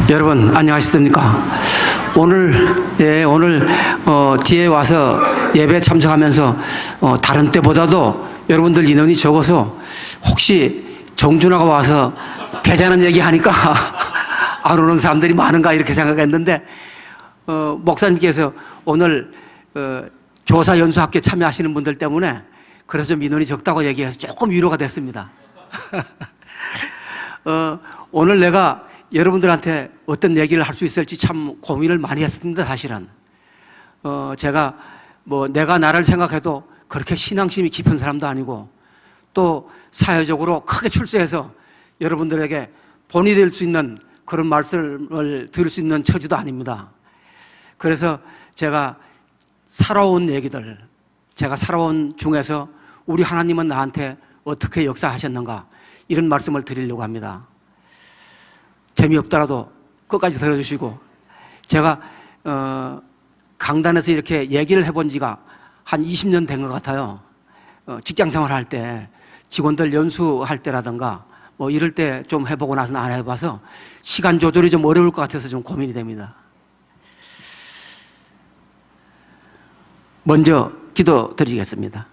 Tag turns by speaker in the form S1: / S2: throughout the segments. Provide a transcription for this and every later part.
S1: 여러분 안녕하십니까? 오늘 뒤에 와서 예배 참석하면서 다른 때보다도 여러분들 인원이 적어서 혹시 정준하가 와서 대자는 얘기하니까 안 오는 사람들이 많은가 이렇게 생각했는데 목사님께서 오늘 교사 연수학교 참여하시는 분들 때문에 그래서 좀 인원이 적다고 얘기해서 조금 위로가 됐습니다. 오늘 내가 여러분들한테 어떤 얘기를 할 수 있을지 참 고민을 많이 했습니다. 사실은 제가 내가 나를 생각해도 그렇게 신앙심이 깊은 사람도 아니고 또 사회적으로 크게 출세해서 여러분들에게 본이 될 수 있는 그런 말씀을 들을 수 있는 처지도 아닙니다. 그래서 제가 살아온 얘기들, 제가 살아온 중에서 우리 하나님은 나한테 어떻게 역사하셨는가 이런 말씀을 드리려고 합니다. 재미없더라도 끝까지 들어주시고, 제가 강단에서 이렇게 얘기를 해본 지가 한 20년 된 것 같아요. 직장 생활할 때 직원들 연수할 때라든가 이럴 때 좀 해보고 나서는 안 해봐서 시간 조절이 좀 어려울 것 같아서 좀 고민이 됩니다. 먼저 기도 드리겠습니다.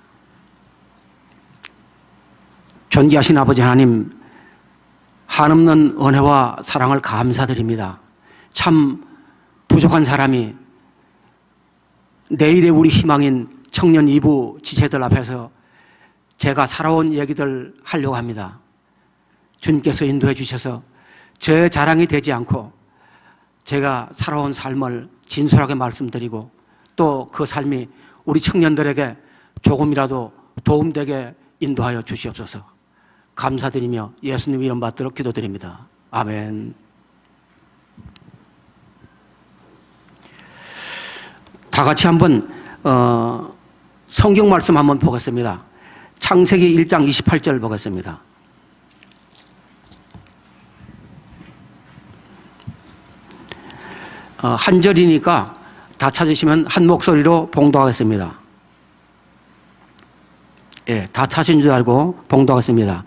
S1: 존귀하신 아버지 하나님, 한없는 은혜와 사랑을 감사드립니다. 참 부족한 사람이 내일의 우리 희망인 청년 2부 지체들 앞에서 제가 살아온 얘기들 하려고 합니다. 주님께서 인도해 주셔서 제 자랑이 되지 않고 제가 살아온 삶을 진솔하게 말씀드리고 또 그 삶이 우리 청년들에게 조금이라도 도움되게 인도하여 주시옵소서. 감사드리며 예수님 이름 받들어 기도드립니다. 아멘. 다 같이 한번 성경 말씀 한번 보겠습니다. 창세기 1장 28절 보겠습니다. 한 절이니까 다 찾으시면 한 목소리로 봉독하겠습니다. 예, 다 찾은 줄 알고 봉독하겠습니다.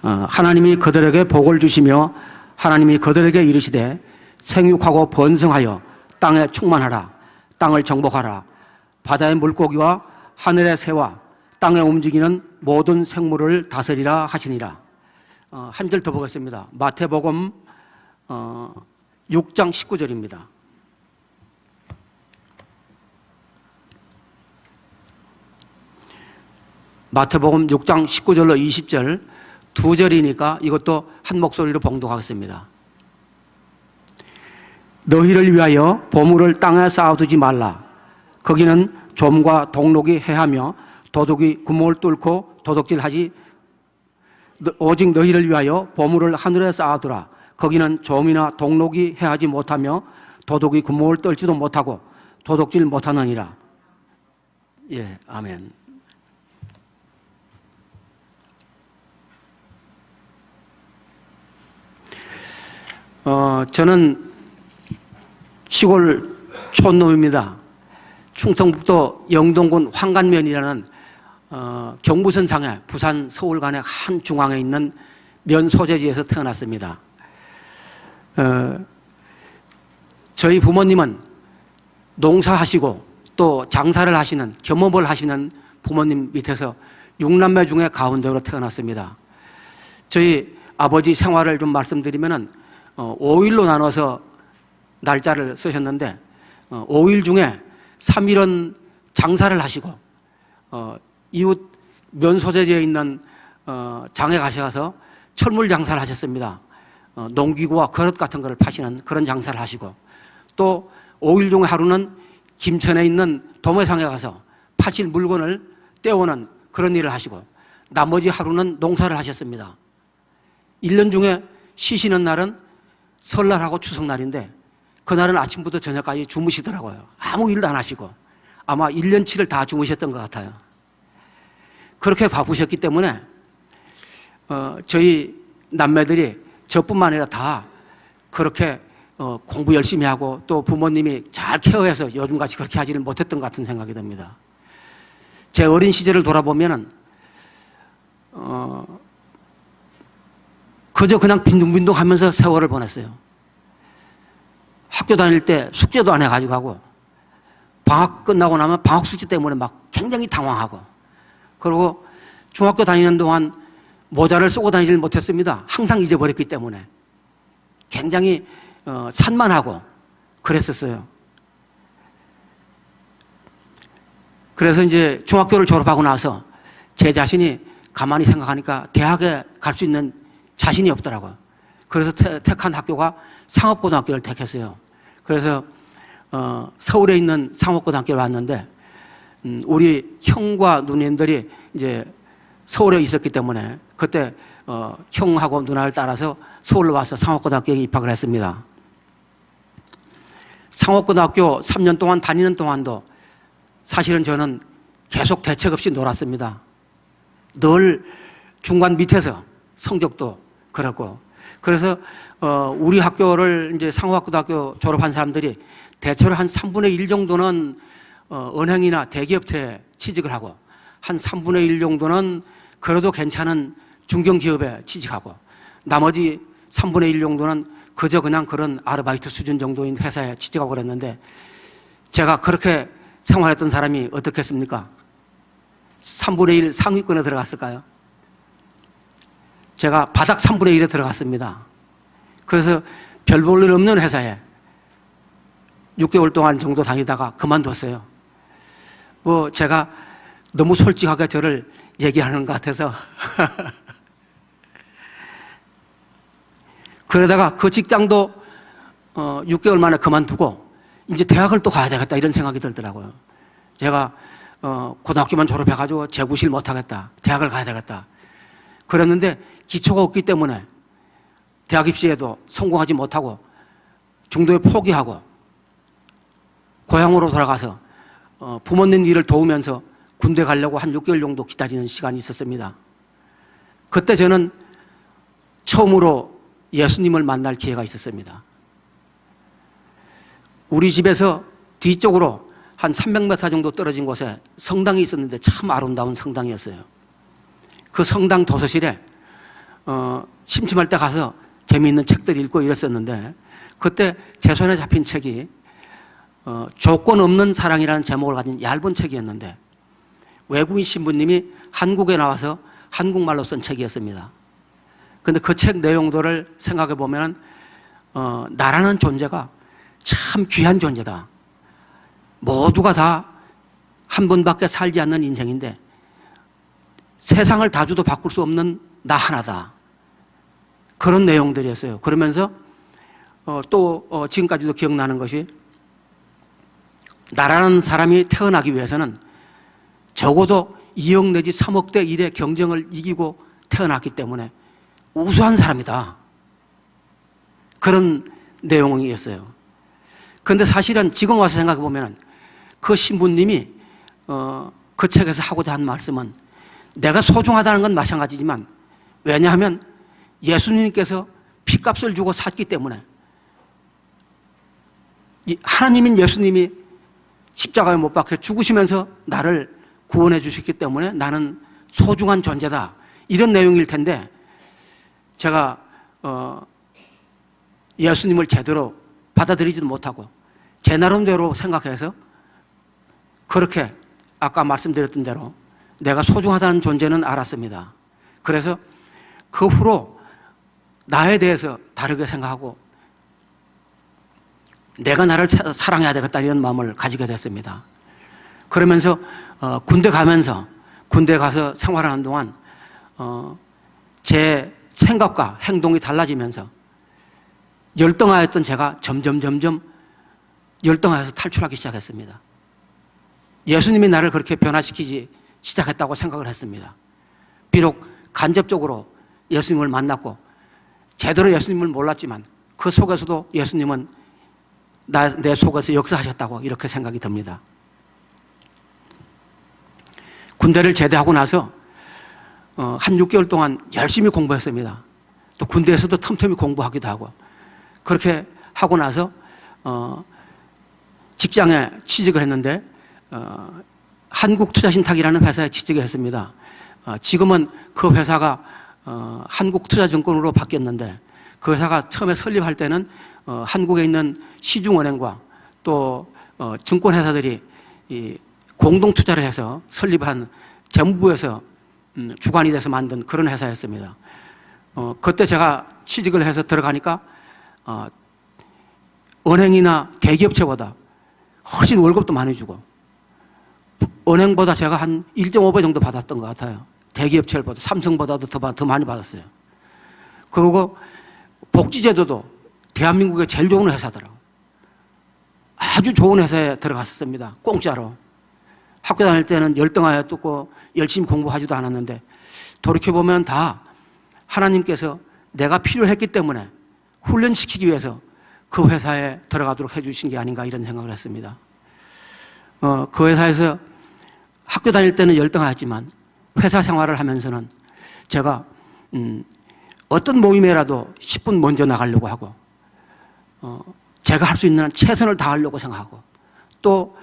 S1: 하나님이 그들에게 복을 주시며 하나님이 그들에게 이르시되 생육하고 번성하여 땅에 충만하라. 땅을 정복하라. 바다의 물고기와 하늘의 새와 땅에 움직이는 모든 생물을 다스리라 하시니라. 한 절 더 보겠습니다. 마태복음 6장 19절입니다. 마태복음 6장 19절로 20절 두 절이니까 이것도 한 목소리로 봉독하겠습니다. 너희를 위하여 보물을 땅에 쌓아두지 말라. 거기는 좀과 동록이 해하며 도둑이 구멍을 뚫고 도둑질하지. 오직 너희를 위하여 보물을 하늘에 쌓아두라. 거기는 좀이나 동록이 해하지 못하며 도둑이 구멍을 뚫지도 못하고 도둑질 못하느니라. 예, 아멘. 저는 시골 촌놈입니다. 충청북도 영동군 황간면이라는 경부선 상해 부산 서울 간의 한 중앙에 있는 면 소재지에서 태어났습니다. 저희 부모님은 농사하시고 또 장사를 하시는 겸업을 하시는 부모님 밑에서 6남매 중에 가운데로 태어났습니다. 저희 아버지 생활을 좀 말씀드리면은 5일로 나눠서 날짜를 쓰셨는데 5일 중에 3일은 장사를 하시고 이웃 면 소재지에 있는 장에 가셔서 철물 장사를 하셨습니다. 농기구와 그릇 같은 거를 파시는 그런 장사를 하시고 또 5일 중에 하루는 김천에 있는 도매상에 가서 파실 물건을 떼오는 그런 일을 하시고 나머지 하루는 농사를 하셨습니다. 1년 중에 쉬시는 날은 설날하고 추석날인데 그날은 아침부터 저녁까지 주무시더라고요. 아무 일도 안 하시고 아마 1년치를 다 주무셨던 것 같아요. 그렇게 바쁘셨기 때문에 저희 남매들이 저뿐만 아니라 다 그렇게 공부 열심히 하고 또 부모님이 잘 케어해서 요즘같이 그렇게 하지를 못했던 것 같은 생각이 듭니다. 제 어린 시절을 돌아보면은 그저 그냥 빈둥빈둥 하면서 세월을 보냈어요. 학교 다닐 때 숙제도 안 해가지고 하고, 방학 끝나고 나면 방학 숙제 때문에 막 굉장히 당황하고, 그리고 중학교 다니는 동안 모자를 쓰고 다니질 못했습니다. 항상 잊어버렸기 때문에 굉장히 산만하고 그랬었어요. 그래서 이제 중학교를 졸업하고 나서 제 자신이 가만히 생각하니까 대학에 갈 수 있는 자신이 없더라고요. 그래서 택한 학교가 상업고등학교를 택했어요. 그래서 서울에 있는 상업고등학교를 왔는데, 우리 형과 누님들이 이제 서울에 있었기 때문에 그때 형하고 누나를 따라서 서울로 와서 상업고등학교에 입학을 했습니다. 상업고등학교 3년 동안 다니는 동안도 사실은 저는 계속 대책 없이 놀았습니다. 늘 중간 밑에서 성적도 그렇고, 그래서 우리 학교를 이제 상호학고등학교 졸업한 사람들이 대체로 한 3분의 1 정도는 은행이나 대기업체에 취직을 하고, 한 3분의 1 정도는 그래도 괜찮은 중견기업에 취직하고, 나머지 3분의 1 정도는 그저 그냥 그런 아르바이트 수준 정도인 회사에 취직하고 그랬는데, 제가 그렇게 생활했던 사람이 어떻겠습니까? 3분의 1 상위권에 들어갔을까요? 제가 바닥 3분의 1에 들어갔습니다. 그래서 별 볼 일 없는 회사에 6개월 동안 정도 다니다가 그만뒀어요. 제가 너무 솔직하게 저를 얘기하는 것 같아서 그러다가 그 직장도 6개월 만에 그만두고 이제 대학을 또 가야 되겠다 이런 생각이 들더라고요. 제가 고등학교만 졸업해가지고 재구실 못하겠다, 대학을 가야 되겠다 그랬는데, 기초가 없기 때문에 대학 입시에도 성공하지 못하고 중도에 포기하고 고향으로 돌아가서 부모님 일을 도우면서 군대 가려고 한 6개월 정도 기다리는 시간이 있었습니다. 그때 저는 처음으로 예수님을 만날 기회가 있었습니다. 우리 집에서 뒤쪽으로 한 300m 정도 떨어진 곳에 성당이 있었는데 참 아름다운 성당이었어요. 그 성당 도서실에 심심할 때 가서 재미있는 책들 읽고 이랬었는데, 그때 제 손에 잡힌 책이 조건 없는 사랑이라는 제목을 가진 얇은 책이었는데, 외국인 신부님이 한국에 나와서 한국말로 쓴 책이었습니다. 그런데 그 책 내용들을 생각해 보면 나라는 존재가 참 귀한 존재다. 모두가 다 한 번밖에 살지 않는 인생인데 세상을 다 줘도 바꿀 수 없는 나 하나다. 그런 내용들이었어요. 그러면서 또 지금까지도 기억나는 것이, 나라는 사람이 태어나기 위해서는 적어도 2억 내지 3억 대 1의 경쟁을 이기고 태어났기 때문에 우수한 사람이다. 그런 내용이었어요. 그런데 사실은 지금 와서 생각해 보면 그 신부님이 그 책에서 하고자 한 말씀은 내가 소중하다는 건 마찬가지지만, 왜냐하면 예수님께서 피값을 주고 샀기 때문에, 하나님인 예수님이 십자가에 못 박혀 죽으시면서 나를 구원해 주셨기 때문에 나는 소중한 존재다, 이런 내용일 텐데, 제가 예수님을 제대로 받아들이지도 못하고 제 나름대로 생각해서 그렇게 아까 말씀드렸던 대로 내가 소중하다는 존재는 알았습니다. 그래서 그 후로 나에 대해서 다르게 생각하고 내가 나를 사랑해야 되겠다 이런 마음을 가지게 됐습니다. 그러면서 군대 가서 생활하는 동안 제 생각과 행동이 달라지면서 열등하였던 제가 점점 열등하여서 탈출하기 시작했습니다. 예수님이 나를 그렇게 변화시키지 시작했다고 생각을 했습니다. 비록 간접적으로 예수님을 만났고 제대로 예수님을 몰랐지만 그 속에서도 예수님은 내 속에서 역사하셨다고 이렇게 생각이 듭니다. 군대를 제대하고 나서 한 6개월 동안 열심히 공부했습니다. 또 군대에서도 틈틈이 공부하기도 하고, 그렇게 하고 나서 직장에 취직을 했는데 한국투자신탁이라는 회사에 취직을 했습니다. 지금은 그 회사가 한국투자증권으로 바뀌었는데 그 회사가 처음에 설립할 때는 한국에 있는 시중은행과 또 증권회사들이 공동 투자를 해서 설립한 정부에서 주관이 돼서 만든 그런 회사였습니다. 그때 제가 취직을 해서 들어가니까 은행이나 대기업체보다 훨씬 월급도 많이 주고 은행보다 제가 한 1.5배 정도 받았던 것 같아요. 대기업체보다 삼성보다도 더 많이 받았어요. 그리고 복지제도도 대한민국의 제일 좋은 회사더라고요. 아주 좋은 회사에 들어갔었습니다. 공짜로. 학교 다닐 때는 열등하였고 열심히 공부하지도 않았는데 돌이켜보면 다 하나님께서 내가 필요했기 때문에 훈련시키기 위해서 그 회사에 들어가도록 해주신 게 아닌가 이런 생각을 했습니다. 그 회사에서 학교 다닐 때는 열등하였지만 회사 생활을 하면서는 제가 어떤 모임에라도 10분 먼저 나가려고 하고 제가 할 수 있는 한 최선을 다하려고 생각하고 또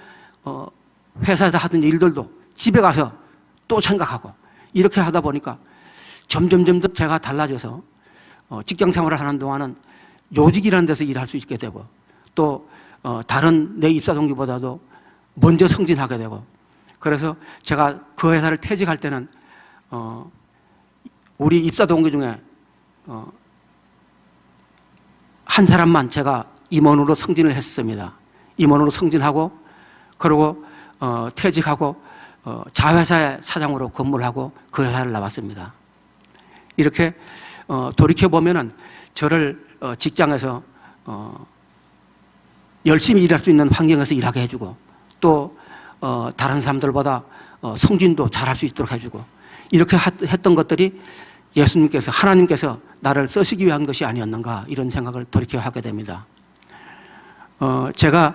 S1: 회사에서 하던 일들도 집에 가서 또 생각하고 이렇게 하다 보니까 점점 더 제가 달라져서 직장 생활을 하는 동안은 요직이라는 데서 일할 수 있게 되고 또 다른 내 입사 동기보다도 먼저 승진하게 되고 그래서 제가 그 회사를 퇴직할 때는 우리 입사 동기 중에 한 사람만 제가 임원으로 승진을 했습니다. 임원으로 승진하고 그리고 퇴직하고 자회사의 사장으로 근무를 하고 그 회사를 나왔습니다. 이렇게 돌이켜보면은 저를 직장에서 열심히 일할 수 있는 환경에서 일하게 해주고 또 다른 사람들보다 승진도 잘할 수 있도록 해주고 이렇게 했던 것들이 예수님께서 하나님께서 나를 쓰시기 위한 것이 아니었는가 이런 생각을 돌이켜 하게 됩니다. 제가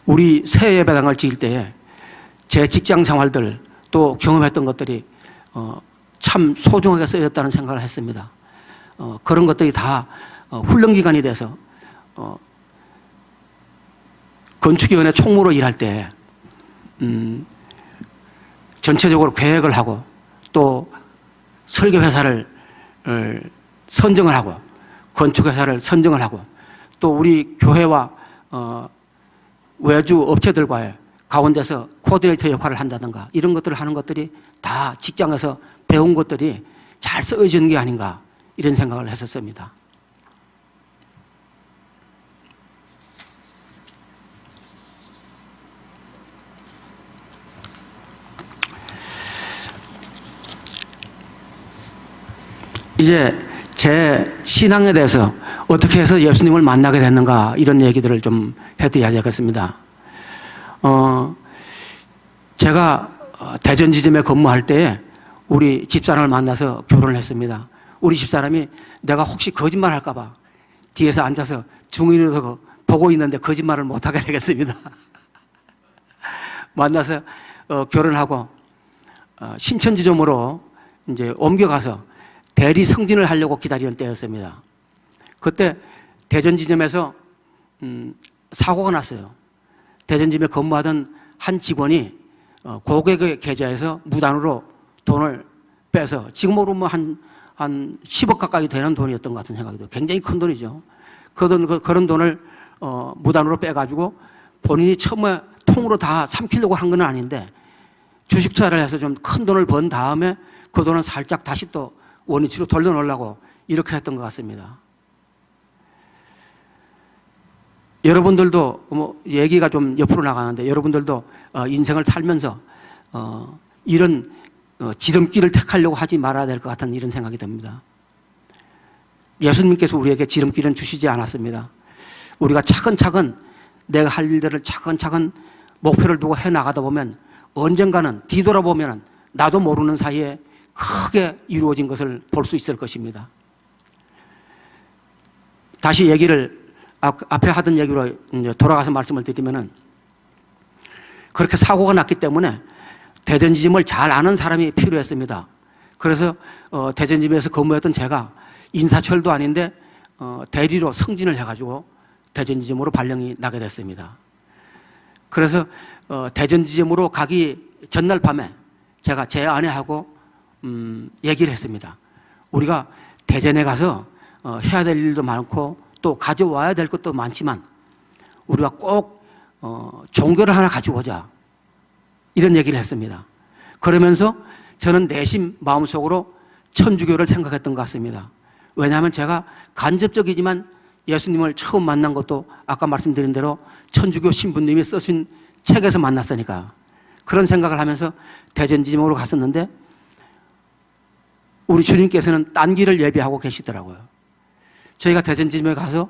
S1: 우리 새 예배당을 지을 때에 제 직장 생활들 또 경험했던 것들이 참 소중하게 쓰였다는 생각을 했습니다. 그런 것들이 다 훈련 기간이 돼서 건축위원회 총무로 일할 때 전체적으로 계획을 하고 또 설계회사를 선정을 하고 건축회사를 선정을 하고 또 우리 교회와 외주 업체들과의 가운데서 코디네이터 역할을 한다든가 이런 것들을 하는 것들이 다 직장에서 배운 것들이 잘 쓰여지는 게 아닌가 이런 생각을 했었습니다. 이제 제 신앙에 대해서 어떻게 해서 예수님을 만나게 됐는가 이런 얘기들을 좀 해드려야 되겠습니다. 제가 대전 지점에 근무할 때에 우리 집사람을 만나서 결혼을 했습니다. 우리 집사람이 내가 혹시 거짓말 할까봐 뒤에서 앉아서 중인으로 보고 있는데 거짓말을 못하게 되겠습니다. 만나서 결혼하고 신천지점으로 이제 옮겨가서 대리 승진을 하려고 기다리는 때였습니다. 그때 대전 지점에서 사고가 났어요. 대전 지점에 근무하던 한 직원이 고객의 계좌에서 무단으로 돈을 빼서 지금으로 뭐 한 10억 가까이 되는 돈이었던 것 같은 생각이 들어요. 굉장히 큰 돈이죠. 그런 돈을 무단으로 빼가지고 본인이 처음에 통으로 다 삼키려고 한 건 아닌데 주식 투자를 해서 좀 큰 돈을 번 다음에 그 돈은 살짝 다시 또 원위치로 돌려놓으려고 이렇게 했던 것 같습니다. 여러분들도 뭐 얘기가 좀 옆으로 나가는데 여러분들도 인생을 살면서 이런 지름길을 택하려고 하지 말아야 될 것 같은 이런 생각이 듭니다. 예수님께서 우리에게 지름길은 주시지 않았습니다. 우리가 차근차근 내가 할 일들을 차근차근 목표를 두고 해나가다 보면 언젠가는 뒤돌아보면 나도 모르는 사이에 크게 이루어진 것을 볼 수 있을 것입니다. 다시 얘기를 앞에 하던 얘기로 이제 돌아가서 말씀을 드리면은 그렇게 사고가 났기 때문에 대전지점을 잘 아는 사람이 필요했습니다. 그래서 대전지점에서 근무했던 제가 인사철도 아닌데 대리로 승진을 해가지고 대전지점으로 발령이 나게 됐습니다. 그래서 대전지점으로 가기 전날 밤에 제가 제 아내하고 얘기를 했습니다. 우리가 대전에 가서 해야 될 일도 많고 또 가져와야 될 것도 많지만 우리가 꼭 종교를 하나 가지고 오자, 이런 얘기를 했습니다. 그러면서 저는 내심 마음속으로 천주교를 생각했던 것 같습니다. 왜냐하면 제가 간접적이지만 예수님을 처음 만난 것도 아까 말씀드린 대로 천주교 신부님이 쓰신 책에서 만났으니까 그런 생각을 하면서 대전지점으로 갔었는데 우리 주님께서는 딴 길을 예비하고 계시더라고요. 저희가 대전지점에 가서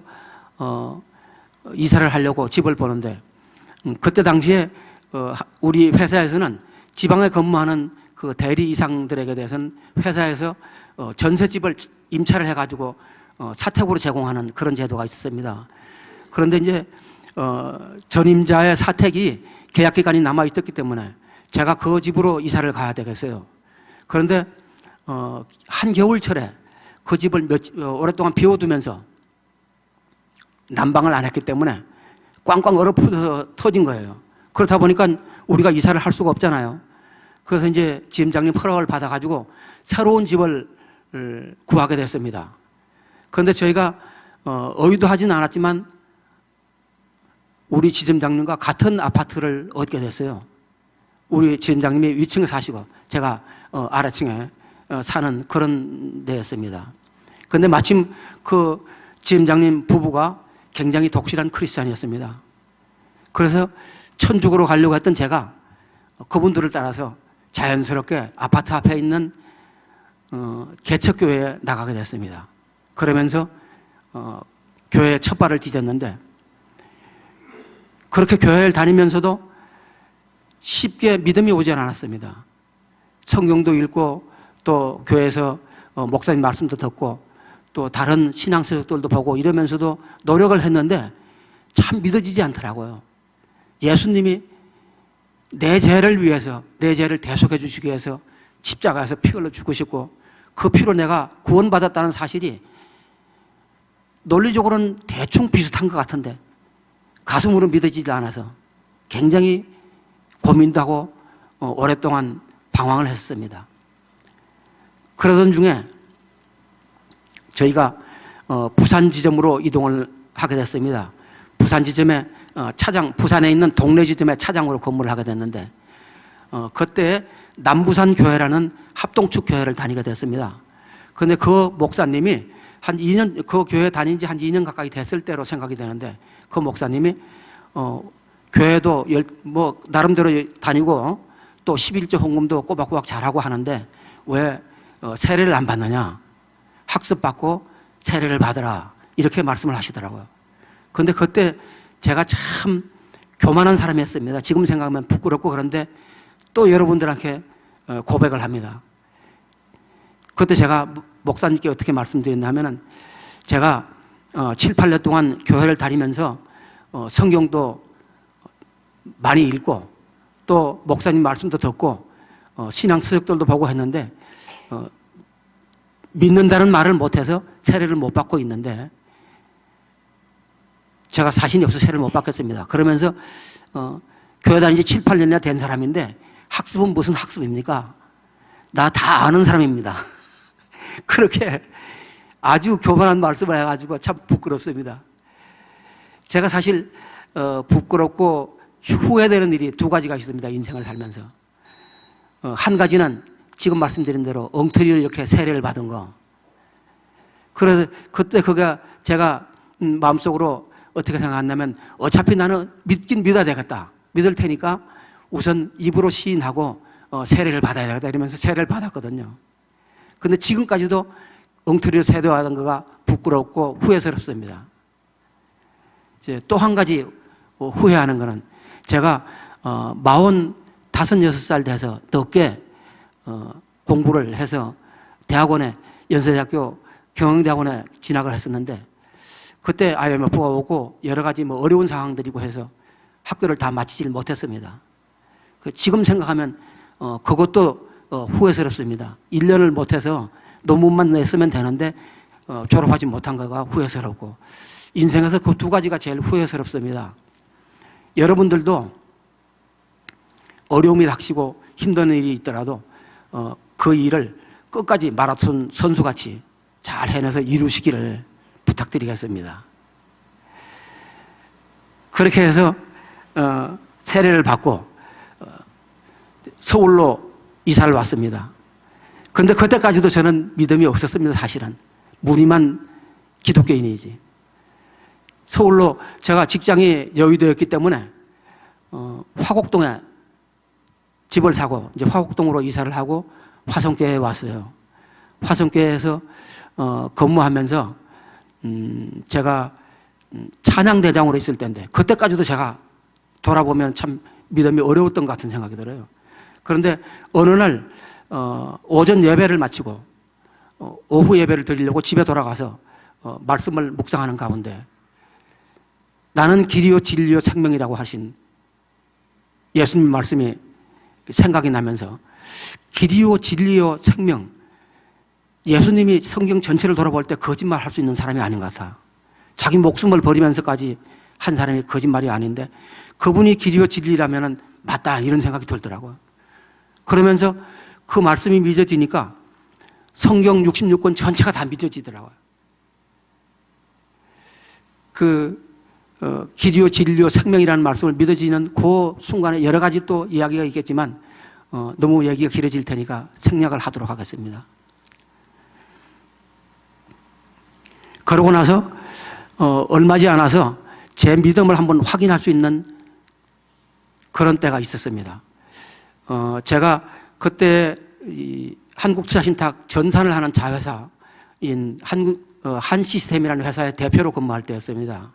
S1: 이사를 하려고 집을 보는데 그때 당시에 우리 회사에서는 지방에 근무하는 그 대리 이상들에게 대해서는 회사에서 전셋집을 임차를 해가지고 사택으로 제공하는 그런 제도가 있었습니다. 그런데 이제 전임자의 사택이 계약 기간이 남아 있었기 때문에 제가 그 집으로 이사를 가야 되겠어요. 그런데 한겨울철에 그 집을 오랫동안 비워두면서 난방을 안 했기 때문에 꽝꽝 얼어붙어서 터진 거예요. 그렇다 보니까 우리가 이사를 할 수가 없잖아요. 그래서 이제 지점장님 허락을 받아가지고 새로운 집을 구하게 됐습니다. 그런데 저희가 의도하지는 않았지만 우리 지점장님과 같은 아파트를 얻게 됐어요. 우리 지점장님이 위층에 사시고 제가 아래층에 사는 그런 데였습니다. 그런데 마침 그 지점장님 부부가 굉장히 독실한 크리스찬이었습니다. 그래서 천주교로 가려고 했던 제가 그분들을 따라서 자연스럽게 아파트 앞에 있는 개척교회에 나가게 됐습니다. 그러면서 교회에 첫 발을 디뎠는데 그렇게 교회를 다니면서도 쉽게 믿음이 오지 않았습니다. 성경도 읽고 또 교회에서 목사님 말씀도 듣고 또 다른 신앙서적들도 보고 이러면서도 노력을 했는데 참 믿어지지 않더라고요. 예수님이 내 죄를 위해서, 내 죄를 대속해 주시기 위해서 십자가에서 피 흘려 죽으시고 그 피로 내가 구원받았다는 사실이 논리적으로는 대충 비슷한 것 같은데 가슴으로 믿어지지 않아서 굉장히 고민도 하고 오랫동안 방황을 했습니다. 그러던 중에 저희가 부산 지점으로 이동을 하게 됐습니다. 부산 지점에 부산에 있는 동네 지점의 차장으로 근무를 하게 됐는데 그때 남부산 교회라는 합동축 교회를 다니게 됐습니다. 그런데 그 목사님이 한 2년, 그 교회 다닌 지 한 2년 가까이 됐을 때로 생각이 되는데 그 목사님이 교회도 나름대로 다니고 또 11조 헌금도 꼬박꼬박 잘하고 하는데 왜 세례를 안 받느냐, 학습받고 세례를 받으라, 이렇게 말씀을 하시더라고요. 그런데 그때 제가 참 교만한 사람이었습니다. 지금 생각하면 부끄럽고 그런데 또 여러분들한테 고백을 합니다. 그때 제가 목사님께 어떻게 말씀드렸냐면은 제가 7, 8년 동안 교회를 다니면서 성경도 많이 읽고 또 목사님 말씀도 듣고 신앙 서적들도 보고 했는데 믿는다는 말을 못해서 세례를 못 받고 있는데 제가 자신이 없어서 세례를 못 받겠습니다. 그러면서 교회 다닌 지 7, 8년이나 된 사람인데 학습은 무슨 학습입니까? 나 다 아는 사람입니다. 그렇게 아주 교만한 말씀을 해가지고 참 부끄럽습니다. 제가 사실 부끄럽고 후회되는 일이 두 가지가 있습니다. 인생을 살면서. 한 가지는 지금 말씀드린 대로 엉터리로 이렇게 세례를 받은 거. 그래서 그때 그게 제가 마음속으로 어떻게 생각했냐면 어차피 나는 믿긴 믿어야 되겠다. 믿을 테니까 우선 입으로 시인하고 세례를 받아야 되겠다 이러면서 세례를 받았거든요. 근데 지금까지도 엉터리로 세례받은 거가 부끄럽고 후회스럽습니다. 이제 또 한 가지 후회하는 거는 제가 45, 6살 돼서 늦게 공부를 해서 대학원에 연세대학교 경영대학원에 진학을 했었는데 그때 IMF가 오고 여러 가지 어려운 상황들이고 해서 학교를 다 마치질 못했습니다. 지금 생각하면 그것도 후회스럽습니다. 1년을 못해서 논문만 냈으면 되는데 졸업하지 못한 거가 후회스럽고 인생에서 그 두 가지가 제일 후회스럽습니다. 여러분들도 어려움이 닥치고 힘든 일이 있더라도 그 일을 끝까지 마라톤 선수같이 잘 해내서 이루시기를 부탁드리겠습니다. 그렇게 해서 세례를 받고 서울로 이사를 왔습니다. 그런데 그때까지도 저는 믿음이 없었습니다. 사실은 무늬만 기독교인이지. 서울로 제가 직장이 여의도였기 때문에 화곡동에 집을 사고 이제 화곡동으로 이사를 하고 화성교회에 왔어요. 화성교회에서 근무하면서 제가 찬양대장으로 있을 때인데 그때까지도 제가 돌아보면 참 믿음이 어려웠던 것 같은 생각이 들어요. 그런데 어느 날 오전 예배를 마치고 오후 예배를 드리려고 집에 돌아가서 말씀을 묵상하는 가운데 나는 길이요 진리요 생명이라고 하신 예수님 말씀이 생각이 나면서 길이요 진리요 생명, 예수님이 성경 전체를 돌아볼 때 거짓말 할 수 있는 사람이 아닌 것 같아. 자기 목숨을 버리면서까지 한 사람이 거짓말이 아닌데 그분이 길이요 진리라면 맞다 이런 생각이 들더라고요. 그러면서 그 말씀이 믿어지니까 성경 66권 전체가 다 믿어지더라고요. 길이요 진리요 생명이라는 말씀을 믿어지는 그 순간에 여러 가지 또 이야기가 있겠지만 너무 얘기가 길어질 테니까 생략을 하도록 하겠습니다. 그러고 나서 얼마지 않아서 제 믿음을 한번 확인할 수 있는 그런 때가 있었습니다. 제가 그때 한국투자신탁 전산을 하는 자회사인 한시스템이라는 회사의 대표로 근무할 때였습니다.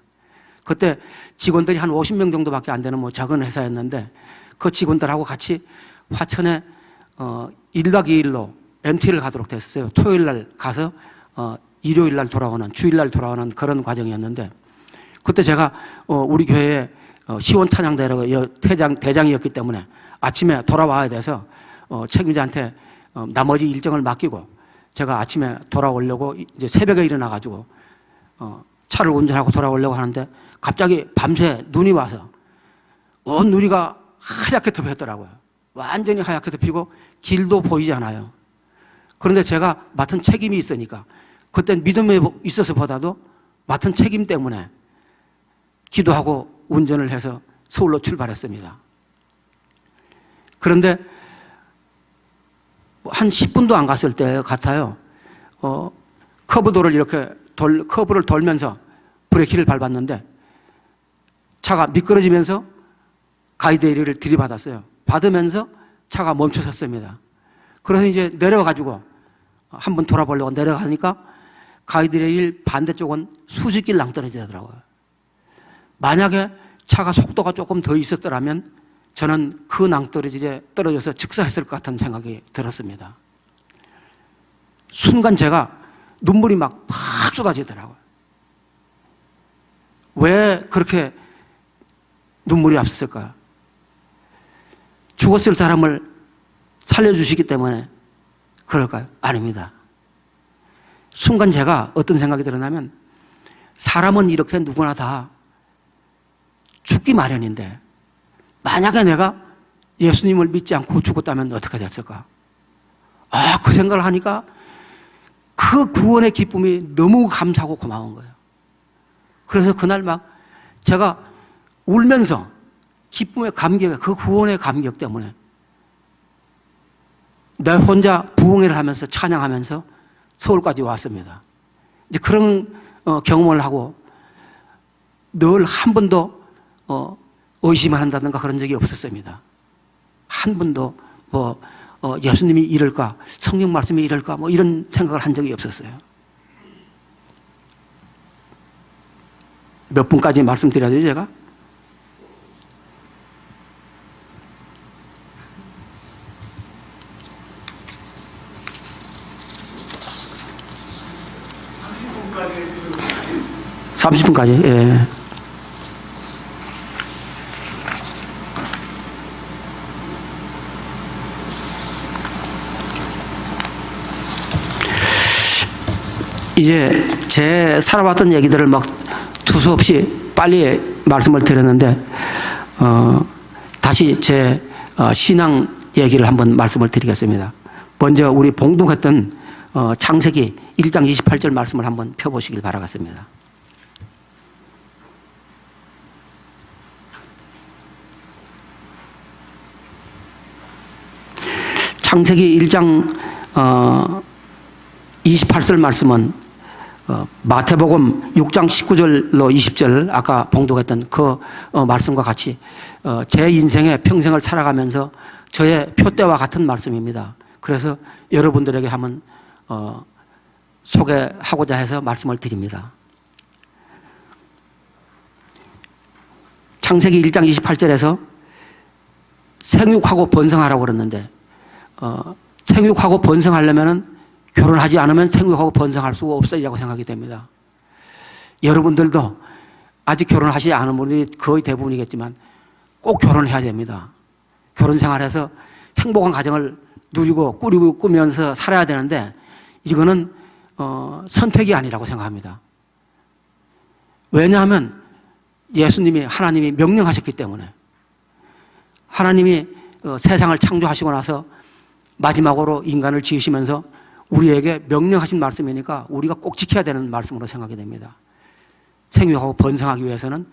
S1: 그때 직원들이 한 50명 정도밖에 안 되는 작은 회사였는데 그 직원들하고 같이 화천에 1박 2일로 MT를 가도록 됐었어요. 토요일 날 가서 일요일 날 돌아오는, 주일 날 돌아오는 그런 과정이었는데 그때 제가 우리 교회에 시원 대장이었기 때문에 아침에 돌아와야 돼서 책임자한테 나머지 일정을 맡기고 제가 아침에 돌아오려고 이제 새벽에 일어나가지고 차를 운전하고 돌아오려고 하는데 갑자기 밤새 눈이 와서 온 누리가 하얗게 덮였더라고요. 완전히 하얗게 덮이고 길도 보이지 않아요. 그런데 제가 맡은 책임이 있으니까 그때 믿음에 있어서 보다도 맡은 책임 때문에 기도하고 운전을 해서 서울로 출발했습니다. 그런데 한 10분도 안 갔을 때 같아요. 커브도를 이렇게 커브를 돌면서 브레이크를 밟았는데 차가 미끄러지면서 가이드레일을 들이받았어요. 받으면서 차가 멈춰섰습니다. 그래서 이제 내려가지고 한번 돌아보려고 내려가니까 가이드레일 반대쪽은 수십 길 낭떠러지더라고요. 만약에 차가 속도가 조금 더 있었더라면 저는 그 낭떠러지에 떨어져서 즉사했을 것 같은 생각이 들었습니다. 순간 제가 눈물이 막 쏟아지더라고요. 왜 그렇게 눈물이 앞섰을까요? 죽었을 사람을 살려주시기 때문에 그럴까요? 아닙니다. 순간 제가 어떤 생각이 들었냐면 사람은 이렇게 누구나 다 죽기 마련인데 만약에 내가 예수님을 믿지 않고 죽었다면 어떻게 됐을까? 그 생각을 하니까 그 구원의 기쁨이 너무 감사하고 고마운 거예요. 그래서 그날 막 제가 울면서 기쁨의 감격, 그 구원의 감격 때문에 내 혼자 부흥회를 하면서 찬양하면서 서울까지 왔습니다. 이제 그런 경험을 하고 늘 한 번도 의심을 한다든가 그런 적이 없었습니다. 한 번도 예수님이 이럴까, 성경 말씀이 이럴까 이런 생각을 한 적이 없었어요. 몇 분까지 말씀드려야 되죠, 제가? (30분까지) 예. 이제 제 살아왔던 얘기들을 막 두서없이 빨리 말씀을 드렸는데 다시 제 신앙 얘기를 한번 말씀을 드리겠습니다. 먼저 우리 봉독했던 창세기 1장 28절 말씀을 한번 펴보시길 바라겠습니다. 창세기 1장 28절 말씀은 마태복음 6장 19절로 20절 아까 봉독했던 그 말씀과 같이 제 인생의 평생을 살아가면서 저의 표대와 같은 말씀입니다. 그래서 여러분들에게 한번 소개하고자 해서 말씀을 드립니다. 창세기 1장 28절에서 생육하고 번성하라고 그랬는데 생육하고 번성하려면 결혼하지 않으면 생육하고 번성할 수가 없으리라고 생각이 됩니다. 여러분들도 아직 결혼하시지 않은 분들이 거의 대부분이겠지만 꼭 결혼해야 됩니다. 결혼 생활에서 행복한 가정을 누리고 꾸면서 살아야 되는데 이거는 선택이 아니라고 생각합니다. 왜냐하면 예수님이 하나님이 명령하셨기 때문에 하나님이 세상을 창조하시고 나서 마지막으로 인간을 지으시면서 우리에게 명령하신 말씀이니까 우리가 꼭 지켜야 되는 말씀으로 생각이 됩니다. 생육하고 번성하기 위해서는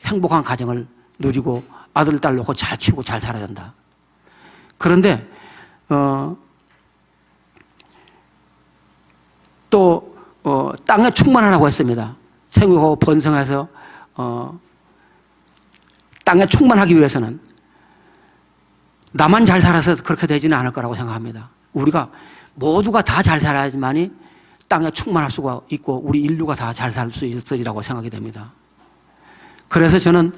S1: 행복한 가정을 누리고 아들, 딸 놓고 잘 키우고 잘 살아야 된다. 그런데 또 땅에 충만하라고 했습니다. 생육하고 번성해서 땅에 충만하기 위해서는 나만 잘 살아서 그렇게 되지는 않을 거라고 생각합니다. 우리가 모두가 다 잘 살아야지만이 땅에 충만할 수가 있고 우리 인류가 다 잘 살 수 있으리라고 생각이 됩니다. 그래서 저는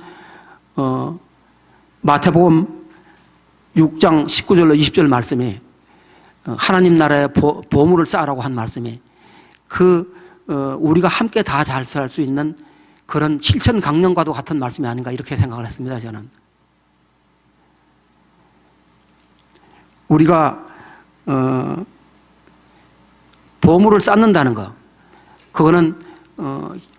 S1: 마태복음 6장 19절로 20절 말씀이 하나님 나라의 보물을 쌓으라고 한 말씀이 우리가 함께 다 잘 살 수 있는 그런 실천 강령과도 같은 말씀이 아닌가 이렇게 생각을 했습니다. 저는 우리가 보물을 쌓는다는 거 그거는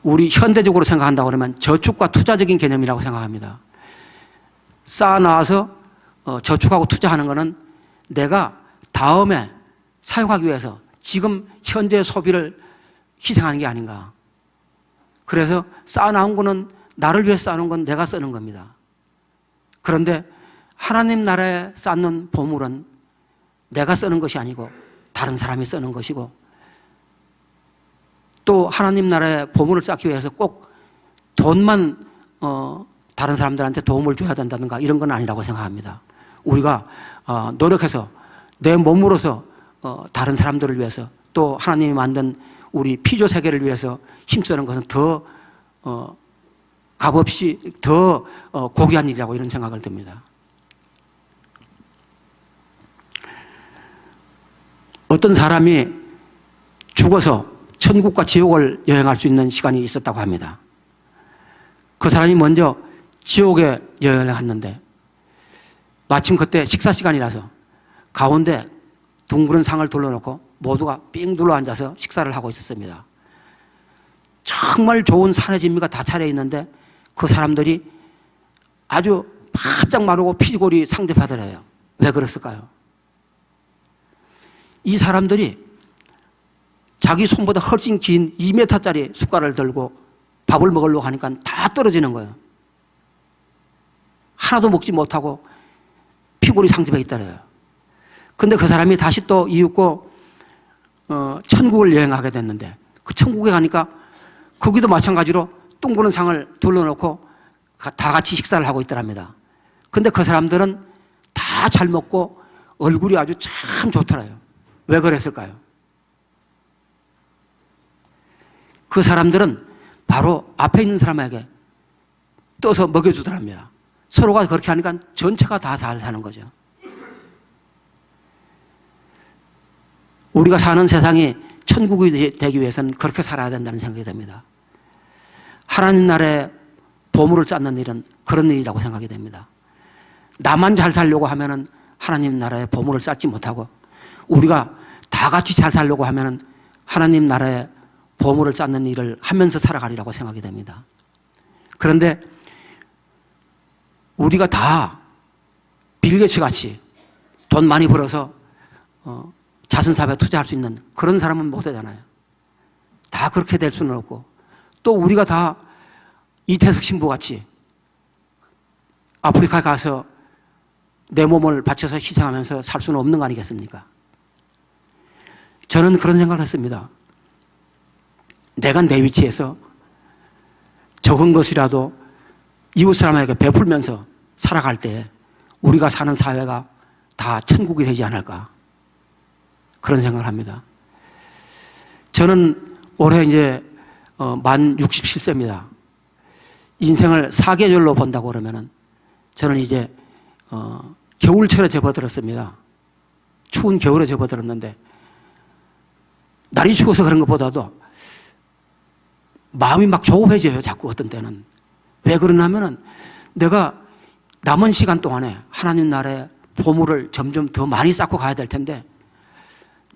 S1: 우리 현대적으로 생각한다고 그러면 저축과 투자적인 개념이라고 생각합니다. 쌓아놔서 저축하고 투자하는 거는 내가 다음에 사용하기 위해서 지금 현재 소비를 희생하는 게 아닌가. 그래서 쌓아놓은 거는 나를 위해 쌓아놓은 건 내가 쓰는 겁니다. 그런데 하나님 나라에 쌓는 보물은 내가 쓰는 것이 아니고 다른 사람이 쓰는 것이고 또 하나님 나라의 보물을 쌓기 위해서 꼭 돈만 다른 사람들한테 도움을 줘야 된다든가 이런 건 아니라고 생각합니다. 우리가 노력해서 내 몸으로서 다른 사람들을 위해서 또 하나님이 만든 우리 피조 세계를 위해서 힘쓰는 것은 더 값없이 더 고귀한 일이라고 이런 생각을 듭니다. 어떤 사람이 죽어서 천국과 지옥을 여행할 수 있는 시간이 있었다고 합니다. 그 사람이 먼저 지옥에 여행을 갔는데 마침 그때 식사 시간이라서 가운데 둥그런 상을 둘러놓고 모두가 삥 둘러 앉아서 식사를 하고 있었습니다. 정말 좋은 산의 진미가 다 차려 있는데 그 사람들이 아주 바짝 마르고 피골이 상접하더래요. 왜 그랬을까요? 이 사람들이 자기 손보다 훨씬 긴 2m짜리 숟갈을 들고 밥을 먹으려고 하니까 다 떨어지는 거예요. 하나도 먹지 못하고 피골이 상접해 있더래요. 근데 그 사람이 다시 또 이윽고 천국을 여행하게 됐는데 그 천국에 가니까 거기도 마찬가지로 둥그런 상을 둘러놓고 다 같이 식사를 하고 있더랍니다. 근데 그 사람들은 다 잘 먹고 얼굴이 아주 참 좋더라요. 왜 그랬을까요? 그 사람들은 바로 앞에 있는 사람에게 떠서 먹여주더랍니다. 서로가 그렇게 하니까 전체가 다 잘 사는 거죠. 우리가 사는 세상이 천국이 되기 위해서는 그렇게 살아야 된다는 생각이 듭니다. 하나님 나라의 보물을 쌓는 일은 그런 일이라고 생각이 됩니다. 나만 잘 살려고 하면은 하나님 나라의 보물을 쌓지 못하고 우리가 다 같이 잘 살려고 하면은 하나님 나라의 보물을 쌓는 일을 하면서 살아가리라고 생각이 됩니다. 그런데 우리가 다 빌 게이츠 같이 돈 많이 벌어서 자선사업에 투자할 수 있는 그런 사람은 못 되잖아요. 다 그렇게 될 수는 없고, 또 우리가 다 이태석 신부같이 아프리카에 가서 내 몸을 바쳐서 희생하면서 살 수는 없는 거 아니겠습니까? 저는 그런 생각을 했습니다. 내가 내 위치에서 적은 것이라도 이웃 사람에게 베풀면서 살아갈 때 우리가 사는 사회가 다 천국이 되지 않을까, 그런 생각을 합니다. 저는 올해 이제 만 67세입니다. 인생을 4계절로 본다고 그러면은 저는 이제 겨울철에 접어들었습니다. 추운 겨울에 접어들었는데, 날이 추워서 그런 것보다도 마음이 막 조급해져요, 자꾸 어떤 때는. 왜 그러냐면은 내가 남은 시간 동안에 하나님 나라의 보물을 점점 더 많이 쌓고 가야 될 텐데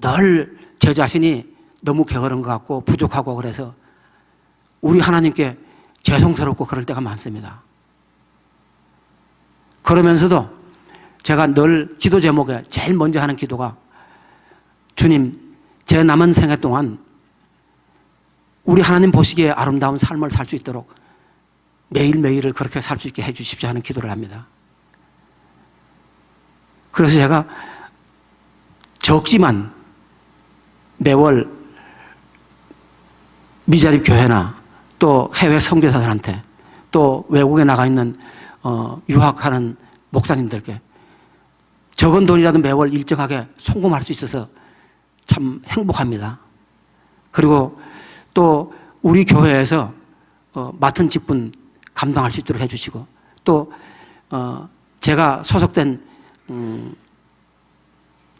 S1: 늘 제 자신이 너무 게으른 것 같고 부족하고, 그래서 우리 하나님께 죄송스럽고 그럴 때가 많습니다. 그러면서도 제가 늘 기도 제목에 제일 먼저 하는 기도가, 주님, 제 남은 생애 동안 우리 하나님 보시기에 아름다운 삶을 살 수 있도록 매일매일을 그렇게 살 수 있게 해 주십시오 하는 기도를 합니다. 그래서 제가 적지만 매월 미자립 교회나 또 해외 선교사들한테 또 외국에 나가 있는 유학하는 목사님들께 적은 돈이라도 매월 일정하게 송금할 수 있어서 참 행복합니다. 그리고 또 우리 교회에서 맡은 직분 감당할 수 있도록 해주시고, 또 제가 소속된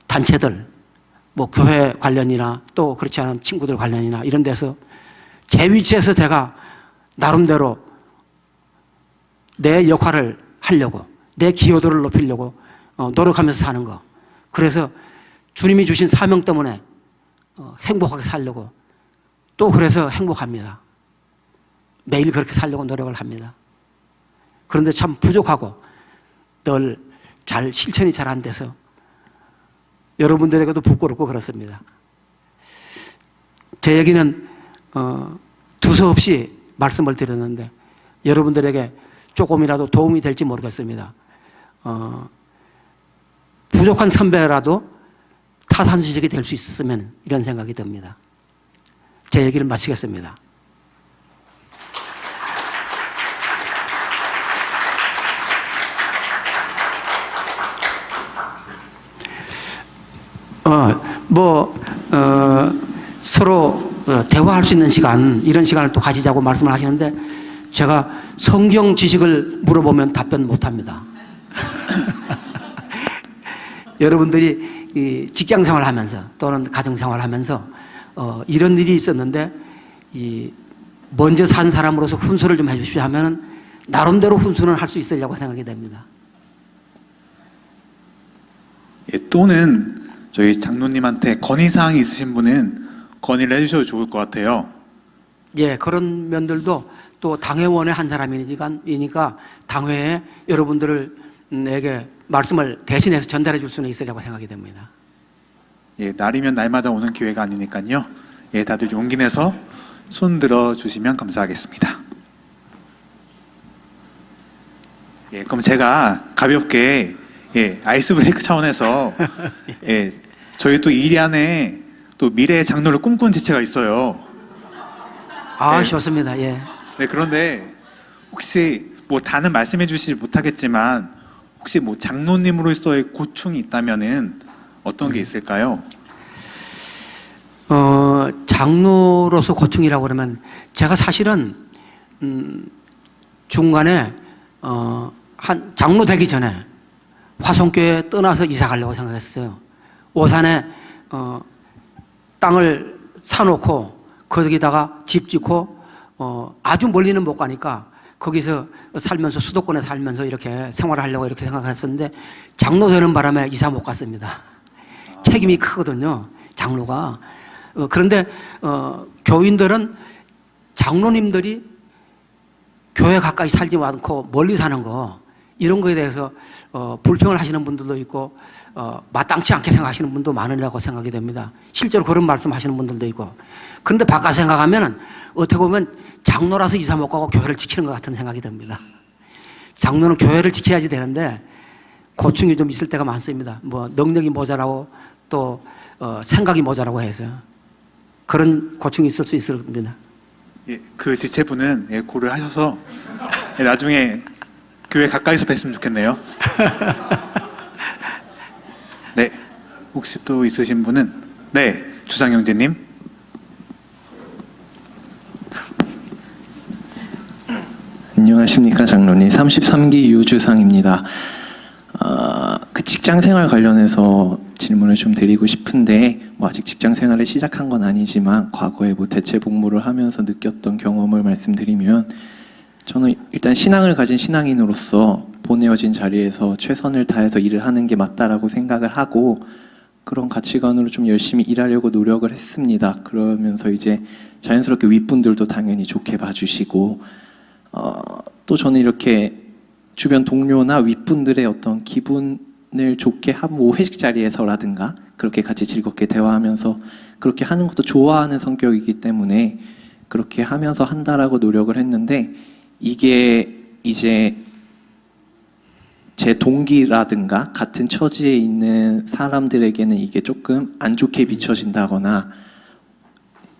S1: 단체들, 뭐 교회 관련이나 또 그렇지 않은 친구들 관련이나 이런 데서 제 위치에서 제가 나름대로 내 역할을 하려고, 내 기여도를 높이려고 노력하면서 사는 거. 그래서 주님이 주신 사명 때문에 행복하게 살려고, 또 그래서 행복합니다. 매일 그렇게 살려고 노력을 합니다. 그런데 참 부족하고 늘 잘 실천이 잘 안 돼서 여러분들에게도 부끄럽고 그렇습니다. 제 얘기는 두서없이 말씀을 드렸는데 여러분들에게 조금이라도 도움이 될지 모르겠습니다. 부족한 선배라도 타산지적이 될 수 있었으면 이런 생각이 듭니다. 제 얘기를 마치겠습니다. 서로 대화할 수 있는 시간, 이런 시간을 또 가지자고 말씀을 하시는데 제가 성경 지식을 물어보면 답변 못 합니다. 여러분들이 이 직장 생활하면서 또는 가정 생활하면서 이런 일이 있었는데 먼저 산 사람으로서 훈수를 좀 해주십시오 하면은 나름대로 훈수는 할 수 있으려고 생각이 됩니다.
S2: 예, 또는 저희 장로님한테 건의사항이 있으신 분은 건의를 해주셔도 좋을 것 같아요.
S1: 예, 그런 면들도 또 당회원의 한 사람이니까 당회에 여러분들에게 말씀을 대신해서 전달해 줄 수는 있으려고 생각이 됩니다.
S2: 예, 날이면 날마다 오는 기회가 아니니까요. 예, 다들 용기 내서 손 들어 주시면 감사하겠습니다. 예, 그럼 제가 가볍게 아이스 브레이크 차원에서 저희 또 일 안에 또 미래의 장로를 꿈꾸는 지체가 있어요.
S1: 좋습니다. 예.
S2: 네, 그런데 혹시 뭐 다는 말씀해 주시지 못하겠지만 혹시 뭐 장로님으로서의 고충이 있다면은 어떤 게 있을까요?
S1: 장로로서 고충이라고 그러면 제가 사실은 중간에 한 장로 되기 전에 화성교회 떠나서 이사 가려고 생각했어요. 오산에 땅을 사놓고 거기다가 집 짓고 아주 멀리는 못 가니까 거기서 살면서 수도권에 살면서 이렇게 생활을 하려고 이렇게 생각했었는데 장로 되는 바람에 이사 못 갔습니다. 책임이 크거든요, 장로가. 그런데 교인들은 장로님들이 교회 가까이 살지 않고 멀리 사는 거 이런 거에 대해서 불평을 하시는 분들도 있고 마땅치 않게 생각하시는 분도 많으리라고 생각이 됩니다. 실제로 그런 말씀하시는 분들도 있고. 그런데 바꿔 생각하면은 어떻게 보면 장로라서 이사 못 가고 교회를 지키는 것 같은 생각이 듭니다. 장로는 교회를 지켜야지 되는데 고충이 좀 있을 때가 많습니다. 뭐 능력이 모자라고 또 생각이 모자라고 해서 그런 고충이 있을 수 있을 겁니다.
S2: 예, 그 지체분은 예, 고려하셔서 예, 나중에 교회 가까이서 뵀으면 좋겠네요. 네, 혹시 또 있으신 분은 네, 주상 형제님.
S3: 안녕하십니까 장로님. 33기 유주상입니다. 그 직장생활 관련해서 질문을 좀 드리고 싶은데 뭐 아직 직장생활을 시작한 건 아니지만 과거에 뭐 대체 복무를 하면서 느꼈던 경험을 말씀드리면 저는 일단 신앙을 가진 신앙인으로서 보내어진 자리에서 최선을 다해서 일을 하는 게 맞다라고 생각을 하고 그런 가치관으로 좀 열심히 일하려고 노력을 했습니다. 그러면서 이제 자연스럽게 윗분들도 당연히 좋게 봐주시고 또 저는 이렇게 주변 동료나 윗분들의 어떤 기분을 좋게 하면 뭐 회식 자리에서라든가 그렇게 같이 즐겁게 대화하면서 그렇게 하는 것도 좋아하는 성격이기 때문에 그렇게 하면서 한다라고 노력을 했는데 이게 이제 제 동기라든가 같은 처지에 있는 사람들에게는 이게 조금 안 좋게 비춰진다거나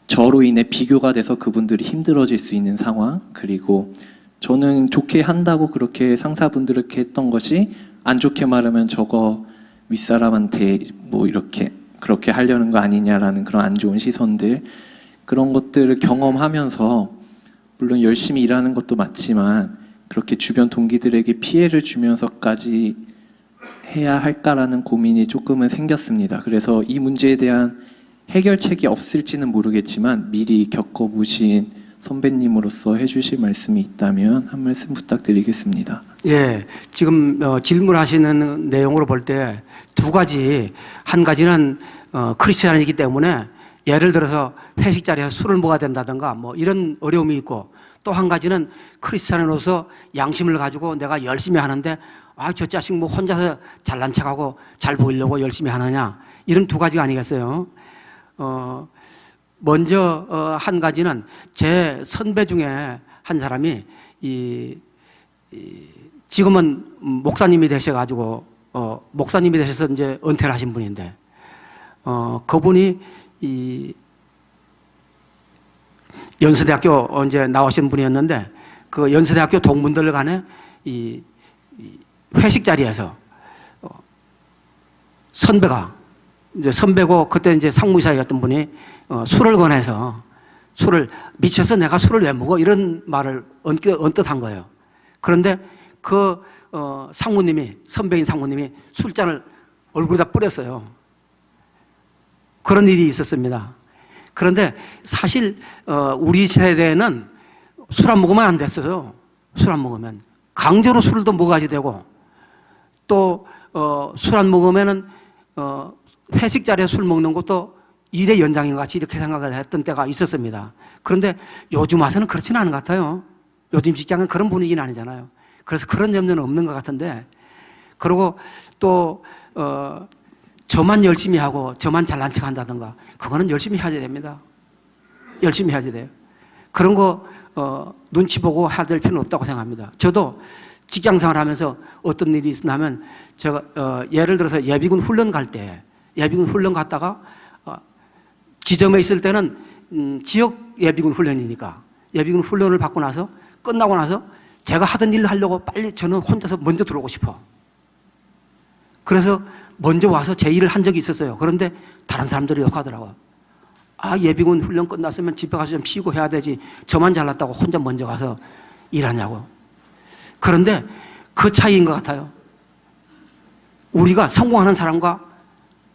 S3: 저로 인해 비교가 돼서 그분들이 힘들어질 수 있는 상황, 그리고 저는 좋게 한다고 그렇게 상사분들께 했던 것이 안 좋게 말하면 저거 윗사람한테 뭐 이렇게 그렇게 하려는 거 아니냐라는 그런 안 좋은 시선들, 그런 것들을 경험하면서 물론 열심히 일하는 것도 맞지만 그렇게 주변 동기들에게 피해를 주면서까지 해야 할까라는 고민이 조금은 생겼습니다. 그래서 이 문제에 대한 해결책이 없을지는 모르겠지만 미리 겪어보신 선배님으로서 해주실 말씀이 있다면 한 말씀 부탁드리겠습니다.
S1: 예, 지금 질문하시는 내용으로 볼 때 두 가지, 한 가지는 크리스찬이기 때문에 예를 들어서 회식 자리에서 술을 먹어야 된다든가 뭐 이런 어려움이 있고, 또 한 가지는 크리스찬으로서 양심을 가지고 내가 열심히 하는데 저 자식 뭐 혼자서 잘난 척하고 잘 보이려고 열심히 하느냐, 이런 두 가지가 아니겠어요. 먼저 한 가지는 제 선배 중에 한 사람이 지금은 목사님이 되셔가지고 목사님이 되셔서 이제 은퇴를 하신 분인데 그분이 연세대학교 이제 나오신 분이었는데 그 연세대학교 동문들 간에 이 회식 자리에서 선배고 그때 이제 상무이사였던 분이 술을 권해서 미쳐서 내가 술을 왜 먹어? 이런 말을 언뜻 한 거예요. 그런데 그 선배인 상무님이 술잔을 얼굴에다 뿌렸어요. 그런 일이 있었습니다. 그런데 사실 우리 세대는 술 안 먹으면 안 됐어요. 술 안 먹으면 강제로 술도 먹어야지 되고, 또 술 안 먹으면은 회식 자리에 술 먹는 것도 일의 연장인 것 같이 이렇게 생각을 했던 때가 있었습니다. 그런데 요즘 와서는 그렇지는 않은 것 같아요. 요즘 직장은 그런 분위기는 아니잖아요. 그래서 그런 염려는 없는 것 같은데, 그리고 또 저만 열심히 하고 저만 잘난 척 한다든가, 그거는 열심히 해야 됩니다. 열심히 해야 돼요. 그런 거 눈치 보고 해야 될 필요는 없다고 생각합니다. 저도 직장 생활하면서 어떤 일이 있으면 제가 예를 들어서 예비군 훈련 갈 때, 예비군 훈련 갔다가 지점에 있을 때는 지역 예비군 훈련이니까 예비군 훈련을 받고 나서 끝나고 나서 제가 하던 일을 하려고 빨리 저는 혼자서 먼저 들어오고 싶어. 그래서 먼저 와서 제 일을 한 적이 있었어요. 그런데 다른 사람들이 욕하더라고요. 예비군 훈련 끝났으면 집에 가서 좀 쉬고 해야 되지, 저만 잘났다고 혼자 먼저 가서 일하냐고. 그런데 그 차이인 것 같아요. 우리가 성공하는 사람과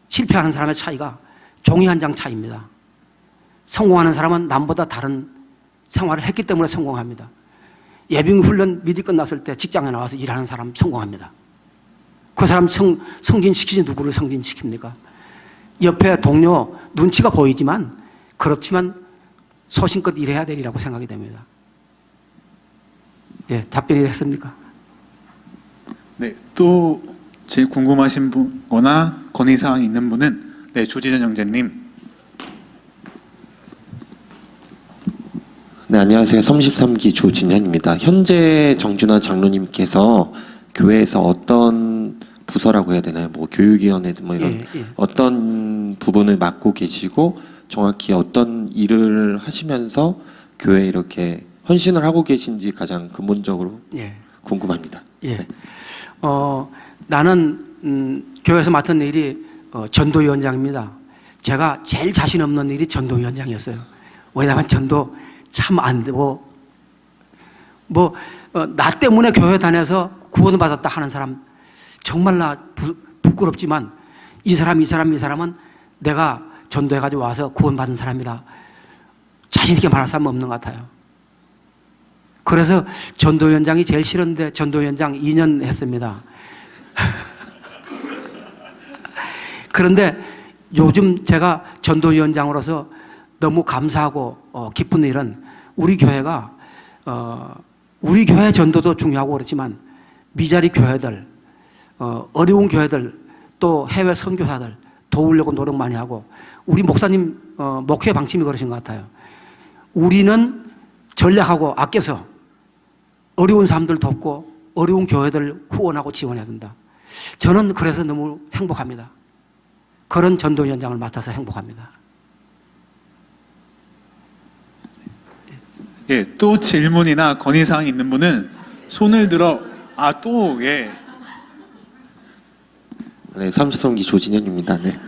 S1: 실패하는 사람의 차이가 종이 한 장 차이입니다. 성공하는 사람은 남보다 다른 생활을 했기 때문에 성공합니다. 예비군 훈련 미리 끝났을 때 직장에 나와서 일하는 사람 성공합니다. 그 사람 승진시키지 누구를 승진시킵니까? 옆에 동료 눈치가 보이지만, 그렇지만 소신껏 일해야 되리라고 생각이 됩니다. 예, 답변이 됐습니까?
S2: 네, 또 제일 궁금하신 분거나 건의사항 있는 분은 네, 조지전 형제님.
S4: 네, 안녕하세요. 33기 조진현입니다. 현재 정준환 장로님께서 교회에서 어떤 부서라고 해야 되나요? 뭐 교육위원회든 뭐 이런 어떤 부분을 맡고 계시고 정확히 어떤 일을 하시면서 교회에 이렇게 헌신을 하고 계신지 가장 근본적으로 궁금합니다.
S1: 예.
S4: 네.
S1: 나는 교회에서 맡은 일이 전도위원장입니다. 제가 제일 자신 없는 일이 전도위원장이었어요. 왜냐하면 전도 참 안 되고 나 때문에 교회 다녀서 구원을 받았다 하는 사람 정말 나 부끄럽지만 이 사람은 내가 전도해가지고 와서 구원받은 사람이다. 자신 있게 말할 사람은 없는 것 같아요. 그래서 전도위원장이 제일 싫은데 전도위원장 2년 했습니다. 그런데 요즘 제가 전도위원장으로서 너무 감사하고 기쁜 일은 우리 교회가 우리 교회 전도도 중요하고 그렇지만 미자리 교회들, 어려운 교회들, 또 해외 선교사들 도우려고 노력 많이 하고 우리 목사님 목회 방침이 그러신 것 같아요. 우리는 전략하고 아껴서 어려운 사람들 돕고 어려운 교회들 후원하고 지원해야 된다. 저는 그래서 너무 행복합니다. 그런 전도위원장을 맡아서 행복합니다.
S2: 예, 또 질문이나 건의사항 있는 분은 손을 들어 예.
S4: 네, 33기 조진현입니다. 네.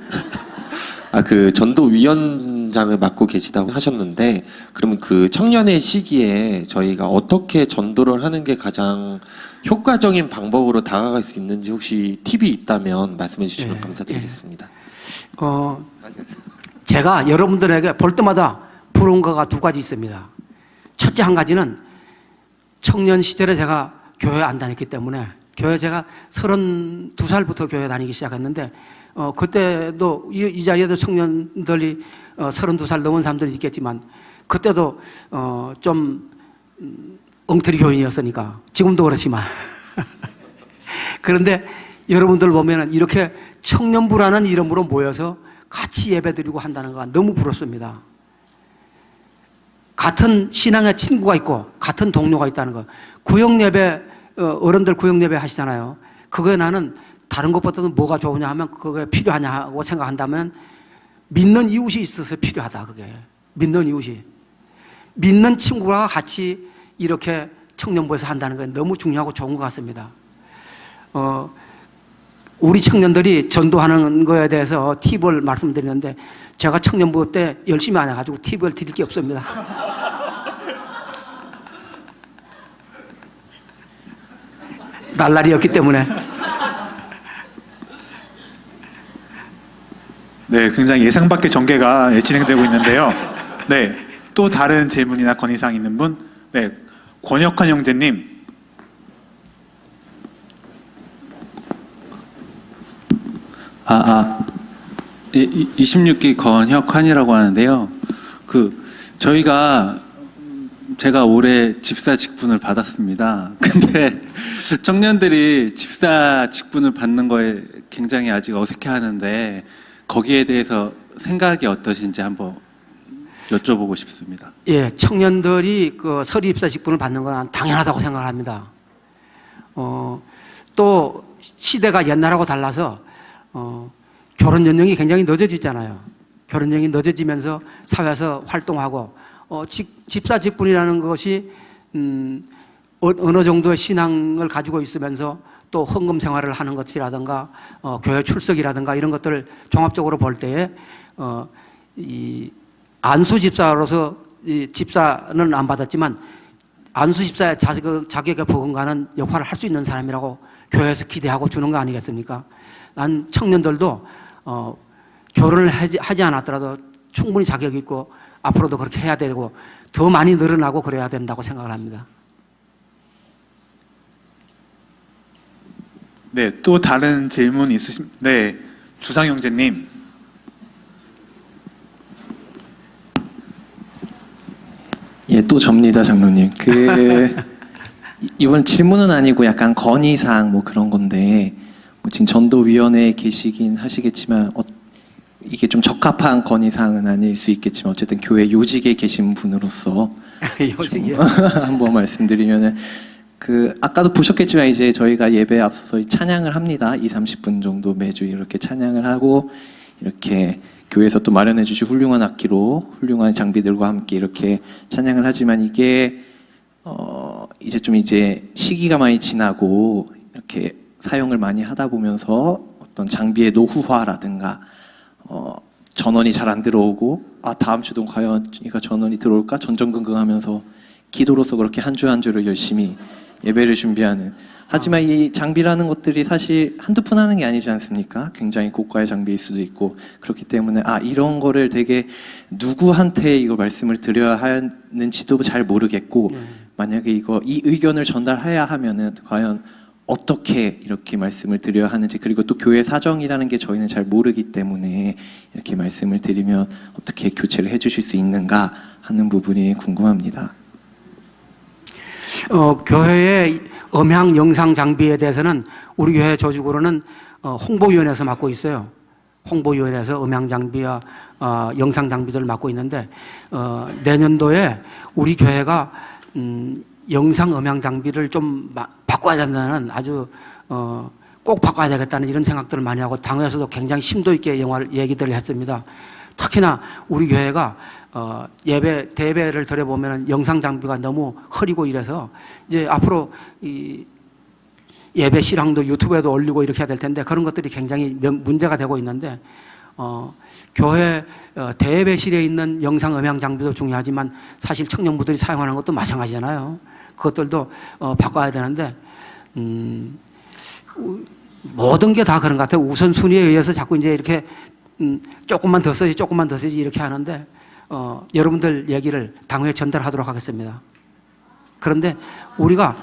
S4: 그 전도위원장을 맡고 계시다고 하셨는데 그러면 그 청년의 시기에 저희가 어떻게 전도를 하는 게 가장 효과적인 방법으로 다가갈 수 있는지 혹시 팁이 있다면 말씀해 주시면 감사드리겠습니다.
S1: 제가 여러분들에게 볼 때마다 부러운 거가 두 가지 있습니다. 첫째 한 가지는 청년 시절에 제가 교회 안 다녔기 때문에 교회 제가 32살부터 교회 다니기 시작했는데 그때도 이 자리에도 청년들이 32살 넘은 사람들이 있겠지만 그때도 좀 엉터리 교인이었으니까 지금도 그렇지만 그런데 여러분들 보면은 이렇게 청년부라는 이름으로 모여서 같이 예배드리고 한다는 거 너무 부럽습니다. 같은 신앙의 친구가 있고 같은 동료가 있다는 거. 구역예배 어른들 구역예배 하시잖아요. 그거에 나는 다른 것보다도 뭐가 좋으냐 하면 그게 필요하냐고 생각한다면 믿는 이웃이 있어서 필요하다. 그게 믿는 이웃이 믿는 친구와 같이 이렇게 청년부에서 한다는 건 너무 중요하고 좋은 것 같습니다. 우리 청년들이 전도하는 거에 대해서 팁을 말씀드리는데 제가 청년부 때 열심히 안 해가지고 팁을 드릴 게 없습니다. 날라리였기 때문에.
S2: 네, 굉장히 예상 밖의 전개가 진행되고 있는데요. 네, 또 다른 질문이나 건의사항 있는 분? 네, 권혁환 형제님.
S5: 예, 26기 권혁환이라고 하는데요. 제가 올해 집사 직분을 받았습니다. 근데 청년들이 집사 직분을 받는 거에 굉장히 아직 어색해하는데 거기에 대해서 생각이 어떠신지 한번 여쭤보고 싶습니다.
S1: 예, 청년들이 그 서리 입사 직분을 받는 건 당연하다고 생각을 합니다. 또 시대가 옛날하고 달라서 결혼 연령이 굉장히 늦어지잖아요. 결혼 연령이 늦어지면서 사회에서 활동하고 집사 직분이라는 것이 어느 정도의 신앙을 가지고 있으면서 또 헌금 생활을 하는 것이라든가 교회 출석이라든가 이런 것들을 종합적으로 볼 때에 이 안수 집사로서 이 집사는 안 받았지만 안수 집사의 자격에 버금가는 역할을 할 수 있는 사람이라고 교회에서 기대하고 주는 거 아니겠습니까? 난 청년들도 결혼을 하지 않았더라도 충분히 자격이 있고 앞으로도 그렇게 해야 되고 더 많이 늘어나고 그래야 된다고 생각을 합니다.
S2: 네, 또 다른 질문 있으십니까? 네, 주상 형제님.
S3: 예, 또 접니다, 장로님. 이번 질문은 아니고 약간 건의사항 뭐 그런 건데 뭐 지금 전도위원회에 계시긴 하시겠지만 이게 좀 적합한 건의사항은 아닐 수 있겠지만 어쨌든 교회 요직에 계신 분으로서
S1: 요직이요?
S3: 한번 말씀드리면은 아까도 보셨겠지만 이제 저희가 예배에 앞서서 찬양을 합니다. 20-30분 정도 매주 이렇게 찬양을 하고 이렇게 교회에서 또 마련해 주신 훌륭한 악기로 훌륭한 장비들과 함께 이렇게 찬양을 하지만 이게 이제 시기가 많이 지나고 이렇게 사용을 많이 하다 보면서 어떤 장비의 노후화라든가 전원이 잘 안 들어오고 다음 주도 과연 이가 전원이 들어올까 전전긍긍하면서 기도로서 그렇게 한 주 한 주를 열심히 예배를 준비하는. 하지만 이 장비라는 것들이 사실 한두 푼 하는 게 아니지 않습니까? 굉장히 고가의 장비일 수도 있고 그렇기 때문에 이런 거를 되게 누구한테 이거 말씀을 드려야 하는지도 잘 모르겠고 만약에 이 의견을 전달해야 하면은 과연 어떻게 이렇게 말씀을 드려야 하는지 그리고 또 교회 사정이라는 게 저희는 잘 모르기 때문에 이렇게 말씀을 드리면 어떻게 교체를 해주실 수 있는가 하는 부분이 궁금합니다.
S1: 교회의 음향 영상 장비에 대해서는 우리 교회 조직으로는 홍보위원회에서 맡고 있어요. 홍보위원회에서 음향 장비와 영상 장비들을 맡고 있는데 내년도에 우리 교회가 영상 음향 장비를 좀 바꿔야 된다는 아주 꼭 바꿔야 되겠다는 이런 생각들을 많이 하고 당회에서도 굉장히 심도 있게 얘기들을 했습니다. 특히나 우리 교회가 대배를 드려보면 영상 장비가 너무 흐리고 이래서 이제 앞으로 이 예배 실황도 유튜브에도 올리고 이렇게 해야 될 텐데 그런 것들이 굉장히 문제가 되고 있는데 교회 대배실에 있는 영상 음향 장비도 중요하지만 사실 청년부들이 사용하는 것도 마찬가지잖아요. 그것들도 바꿔야 되는데 모든 게 다 그런 것 같아요. 우선순위에 의해서 자꾸 이제 이렇게 조금만 더 써야지 조금만 더 써야지 이렇게 하는데 여러분들 얘기를 당회에 전달하도록 하겠습니다. 그런데 우리가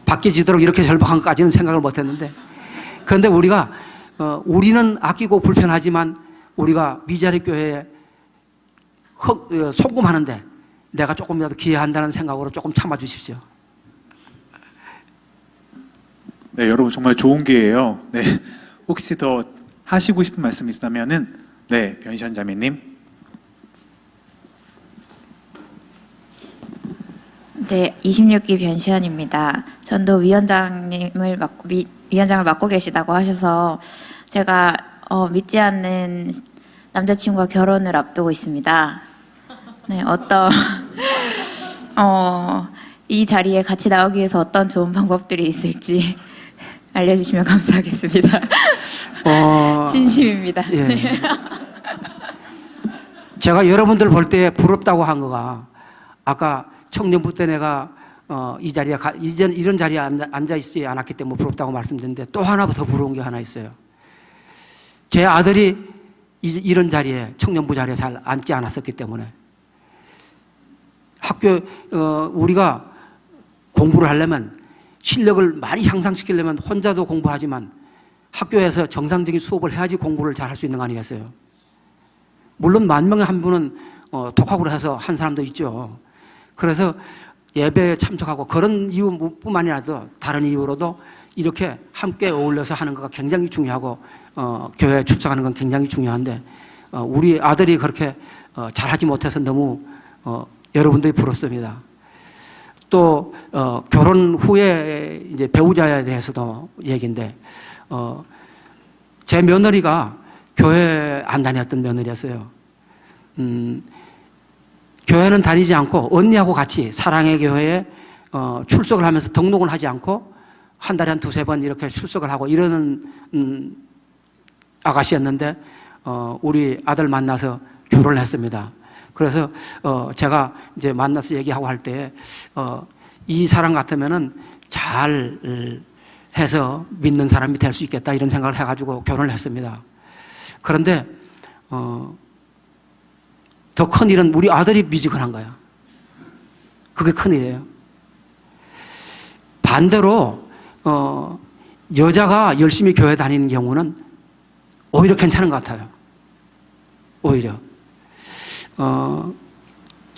S1: 바뀌지도록 이렇게 절박한 것까지는 생각을 못했는데 그런데 우리는 아끼고 불편하지만 우리가 미자립 교회에 소금하는데 내가 조금이라도 기여한다는 생각으로 조금 참아주십시오.
S2: 네, 여러분 정말 좋은 기회예요. 네, 혹시 더 하시고 싶은 말씀 있다면은 네, 변시현 자매님.
S6: 네, 26기 변시현입니다. 전도 위원장을 맡고 계시다고 하셔서 제가 믿지 않는 남자친구와 결혼을 앞두고 있습니다. 네, 이 자리에 같이 나오기 위해서 어떤 좋은 방법들이 있을지 알려주시면 감사하겠습니다. 진심입니다.
S1: 예.
S6: 네.
S1: 제가 여러분들 볼 때 부럽다고 한 거가 아까 청년부 때 내가 이 자리에 이런 자리에 앉아 있지 않았기 때문에 부럽다고 말씀드렸는데 또 하나 더 부러운 게 하나 있어요. 제 아들이 이런 자리에 청년부 자리에 잘 앉지 않았었기 때문에 우리가 공부를 하려면 실력을 많이 향상시키려면 혼자도 공부하지만 학교에서 정상적인 수업을 해야지 공부를 잘 할 수 있는 거 아니겠어요? 물론 10,000명에 한 분은 독학으로 해서 한 사람도 있죠. 그래서 예배에 참석하고 그런 이유뿐만이 아니라 다른 이유로도 이렇게 함께 어울려서 하는 것가 굉장히 중요하고 교회에 출석하는 건 굉장히 중요한데 우리 아들이 그렇게 잘하지 못해서 너무 여러분들이 부럽습니다. 또 결혼 후에 이제 배우자에 대해서도 얘기인데 제 며느리가 교회 안 다녔던 며느리였어요. 교회는 다니지 않고 언니하고 같이 사랑의 교회에 출석을 하면서 등록을 하지 않고 한 달에 한 2-3번 이렇게 출석을 하고 이러는 아가씨였는데 우리 아들 만나서 결혼을 했습니다. 그래서 제가 이제 만나서 얘기하고 할 때 이 사람 같으면은 잘 해서 믿는 사람이 될 수 있겠다 이런 생각을 해가지고 결혼을 했습니다. 그런데 더 큰 일은 우리 아들이 미지근한 거야. 그게 큰 일이에요. 반대로 여자가 열심히 교회 다니는 경우는 오히려 괜찮은 것 같아요. 오히려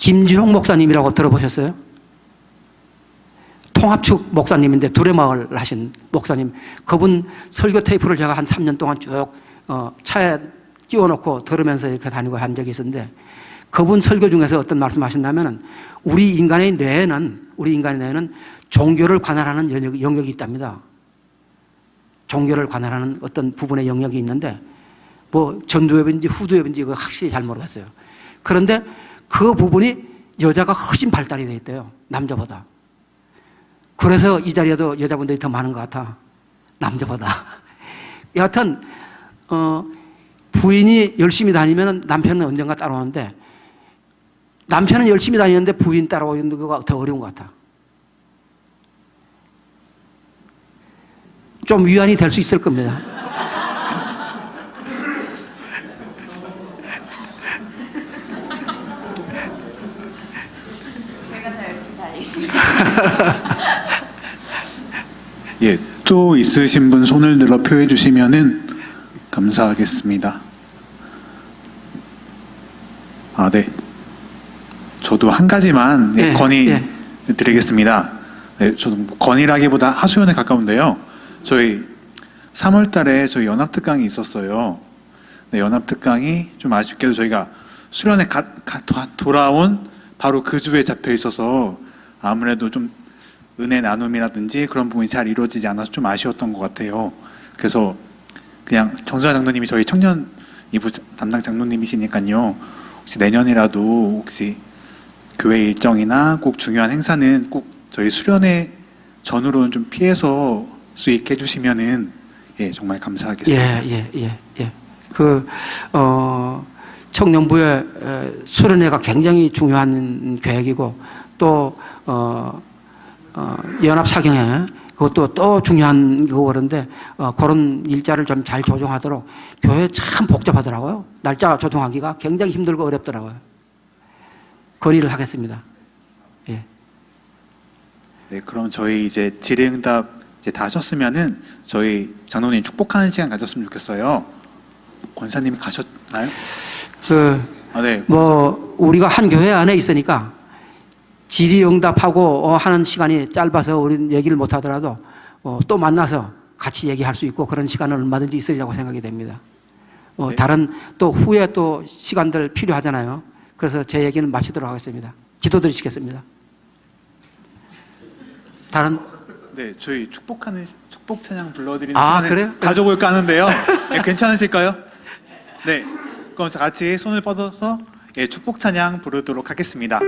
S1: 김진홍 목사님이라고 들어보셨어요? 통합축 목사님인데 두레마을 하신 목사님. 그분 설교 테이프를 제가 한 3년 동안 쭉 차에 끼워놓고 들으면서 이렇게 다니고 한 적이 있었는데, 그분 설교 중에서 어떤 말씀 하신다면은 우리 인간의 뇌에는 종교를 관할하는 영역이 있답니다. 종교를 관할하는 어떤 부분의 영역이 있는데, 뭐 전두엽인지 후두엽인지 그거 확실히 잘 모르겠어요. 그런데 그 부분이 여자가 훨씬 발달이 돼 있대요, 남자보다. 그래서 이 자리에도 여자분들이 더 많은 것 같아, 남자보다. 여하튼 부인이 열심히 다니면 남편은 언젠가 따라오는데, 남편은 열심히 다니는데 부인 따라오는 거가 더 어려운 것 같아. 좀 위안이 될 수 있을 겁니다.
S6: 제가 더 열심히 다니겠습니다.
S2: 예, 또 있으신 분 손을 들어 표해 주시면은 감사하겠습니다. 아, 네. 저도 한 가지만
S1: 예,
S2: 건의
S1: 예.
S2: 드리겠습니다. 네, 저도 뭐 건의라기보다 하소연에 가까운데요. 저희 3월 달에 저희 연합특강이 있었어요. 네, 연합특강이 좀 아쉽게도 저희가 수련회 돌아온 바로 그 주에 잡혀 있어서 아무래도 좀 은혜 나눔이라든지 그런 부분이 잘 이루어지지 않아서 좀 아쉬웠던 것 같아요. 그래서 그냥 정주환 장로님이 저희 청년 이부 담당 장로님이시니까요. 혹시 내년이라도 혹시 교회 일정이나 꼭 중요한 행사는 꼭 저희 수련회 전후로는 좀 피해서 수익해 주시면은 예, 정말 감사하겠습니다.
S1: 예. 청년부의 수련회가 굉장히 중요한 계획이고, 또 연합사경회 그것도 또 중요한 그런데 그런 일자를 좀 잘 조정하도록. 교회 참 복잡하더라고요. 날짜 조정하기가 굉장히 힘들고 어렵더라고요. 건의를 하겠습니다. 예.
S2: 네, 그럼 저희 이제 질의응답 이제 다 하셨으면은 저희 장로님 축복하는 시간 가졌으면 좋겠어요. 권사님이 가셨나요? 네.
S1: 뭐 우리가 한 교회 안에 있으니까 질의응답하고 하는 시간이 짧아서 우리는 얘기를 못 하더라도 또 만나서 같이 얘기할 수 있고 그런 시간은 얼마든지 있으리라고 생각이 됩니다.
S2: 네.
S1: 다른 또 후에 또 시간들 필요하잖아요. 그래서 제 얘기는 마치도록 하겠습니다. 기도드리시겠습니다. 다른
S2: 네, 저희 축복 찬양 불러드리는
S1: 아,
S2: 시간을
S1: 그래요?
S2: 가져볼까 하는데요. 네, 괜찮으실까요? 네, 그럼 같이 손을 뻗어서 예, 축복 찬양 부르도록 하겠습니다.